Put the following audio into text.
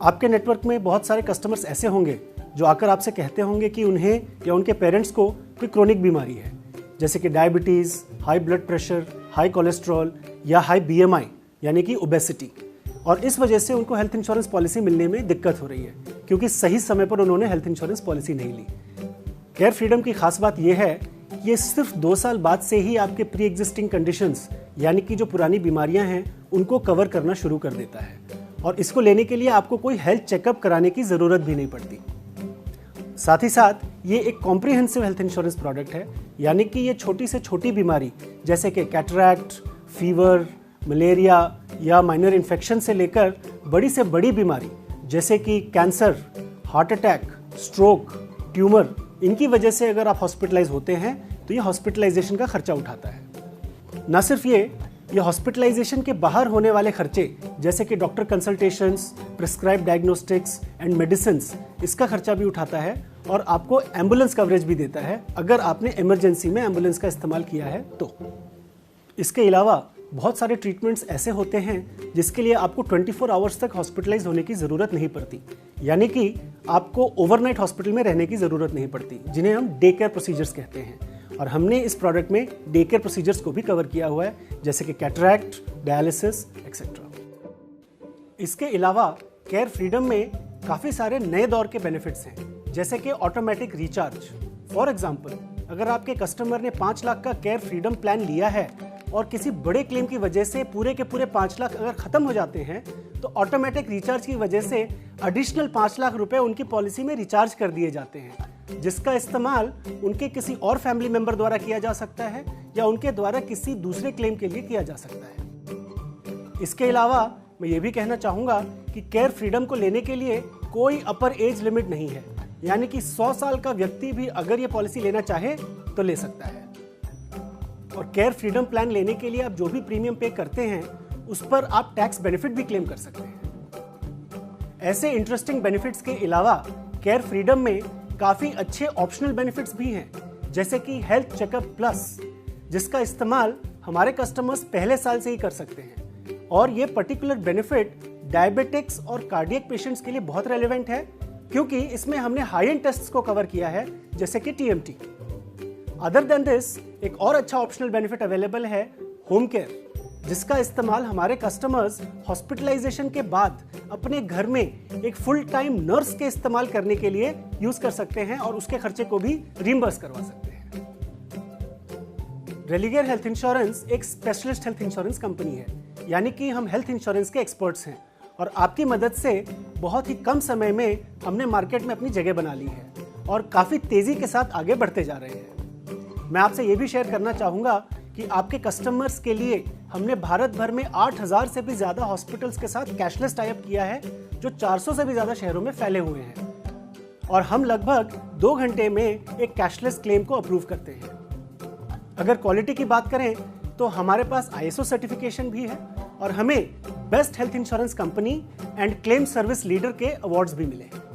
आपके नेटवर्क में बहुत सारे कस्टमर्स ऐसे होंगे जो आकर आपसे कहते होंगे कि उन्हें या उनके पेरेंट्स को कोई क्रोनिक बीमारी है, जैसे कि diabetes, high blood pressure, high cholesterol या हाई BMI यानी कि ओबेसिटी, और इस वजह से उनको हेल्थ इंश्योरेंस पॉलिसी मिलने में दिक्कत हो रही है क्योंकि सही समय पर उन्होंने हेल्थ इंश्योरेंस पॉलिसी नहीं ली। केयर फ्रीडम की खास बात यह है कि ये सिर्फ 2 साल बाद से ही आपके प्री एग्जिस्टिंग कंडीशंस यानी कि जो पुरानी बीमारियां हैं उनको कवर करना शुरू कर देता है, और इसको लेने के लिए आपको कोई हेल्थ चेकअप कराने की ज़रूरत भी नहीं पड़ती। साथ ही साथ ये एक कॉम्प्रिहेंसिव हेल्थ इंश्योरेंस प्रोडक्ट है, यानी कि ये छोटी से छोटी बीमारी जैसे कि कैटरैक्ट, फीवर, मलेरिया या माइनर इन्फेक्शन से लेकर बड़ी से बड़ी बीमारी जैसे कि cancer, heart attack, stroke, tumour, इनकी वजह से अगर आप हॉस्पिटलाइज होते हैं तो ये हॉस्पिटलाइजेशन का खर्चा उठाता है। न सिर्फ ये हॉस्पिटलाइजेशन के बाहर होने वाले खर्चे जैसे कि doctor consultations, prescribe diagnostics and medicines, इसका खर्चा भी उठाता है और आपको एम्बुलेंस कवरेज भी देता है अगर आपने इमरजेंसी में एम्बुलेंस का इस्तेमाल किया है तो। इसके अलावा बहुत सारे ट्रीटमेंट्स ऐसे होते हैं जिसके लिए आपको 24 आवर्स तक हॉस्पिटलाइज होने की ज़रूरत नहीं पड़ती, यानी कि आपको ओवरनाइट हॉस्पिटल में रहने की ज़रूरत नहीं पड़ती, जिन्हें हम डे केयर प्रोसीजर्स कहते हैं। और हमने इस प्रोडक्ट में डे केयर प्रोसीजर्स को भी कवर किया हुआ है, जैसे कि कैटरैक्ट, डायलिसिस एक्सेट्रा। इसके अलावा केयर फ्रीडम में काफ़ी सारे नए दौर के बेनिफिट्स हैं, जैसे कि ऑटोमेटिक रिचार्ज। फॉर एग्जाम्पल, अगर आपके कस्टमर ने 5 लाख का केयर फ्रीडम प्लान लिया है और किसी बड़े क्लेम की वजह से पूरे के पूरे 5 लाख अगर खत्म हो जाते हैं तो ऑटोमेटिक रिचार्ज की वजह से एडिशनल 5 लाख रुपए उनकी पॉलिसी में रिचार्ज कर दिए जाते हैं, जिसका इस्तेमाल उनके किसी और फैमिली मेंबर द्वारा किया जा सकता है या उनके द्वारा किसी दूसरे क्लेम के लिए किया जा सकता है। इसके अलावा मैं ये भी कहना चाहूँगा कि केयर फ्रीडम को लेने के लिए कोई अपर एज लिमिट नहीं है, यानी कि 100 साल का व्यक्ति भी अगर ये पॉलिसी लेना चाहे तो ले सकता है। और केयर फ्रीडम प्लान लेने के लिए आप जो भी प्रीमियम पे करते हैं उस पर आप टैक्स बेनिफिट भी क्लेम कर सकते हैं। ऐसे इंटरेस्टिंग बेनिफिट्स के अलावा केयर फ्रीडम में काफ़ी अच्छे ऑप्शनल बेनिफिट्स भी हैं, जैसे कि हेल्थ चेकअप प्लस, जिसका इस्तेमाल हमारे कस्टमर्स पहले साल से ही कर सकते हैं। और ये पर्टिकुलर बेनिफिट डायबिटिक्स और कार्डियक पेशेंट्स के लिए बहुत रेलेवेंट है क्योंकि इसमें हमने हाई एंड टेस्ट्स को कवर किया है, जैसे कि TMT। अदर देन दिस, एक और अच्छा ऑप्शनल बेनिफिट अवेलेबल है होम केयर, जिसका इस्तेमाल हमारे कस्टमर्स हॉस्पिटलाइजेशन के बाद अपने घर में एक फुल टाइम नर्स के इस्तेमाल करने के लिए यूज कर सकते हैं और उसके खर्चे को भी रिम्बर्स करवा सकते हैं। रेलिगेयर हेल्थ इंश्योरेंस एक स्पेशलिस्ट हेल्थ इंश्योरेंस कंपनी है, यानी कि हम हेल्थ इंश्योरेंस के एक्सपर्ट्स हैं और आपकी मदद से बहुत ही कम समय में हमने मार्केट में अपनी जगह बना ली है और काफ़ी तेज़ी के साथ आगे बढ़ते जा रहे हैं। मैं आपसे ये भी शेयर करना चाहूँगा कि आपके कस्टमर्स के लिए हमने भारत भर में 8000 से भी ज़्यादा हॉस्पिटल्स के साथ कैशलेस टाई अप किया है, जो 400 से भी ज़्यादा शहरों में फैले हुए हैं, और हम लगभग 2 घंटे में एक कैशलेस क्लेम को अप्रूव करते हैं। अगर क्वालिटी की बात करें तो हमारे पास ISO सर्टिफिकेशन भी है और हमें best health insurance company and claim service leader के अवार्ड्स भी मिले हैं।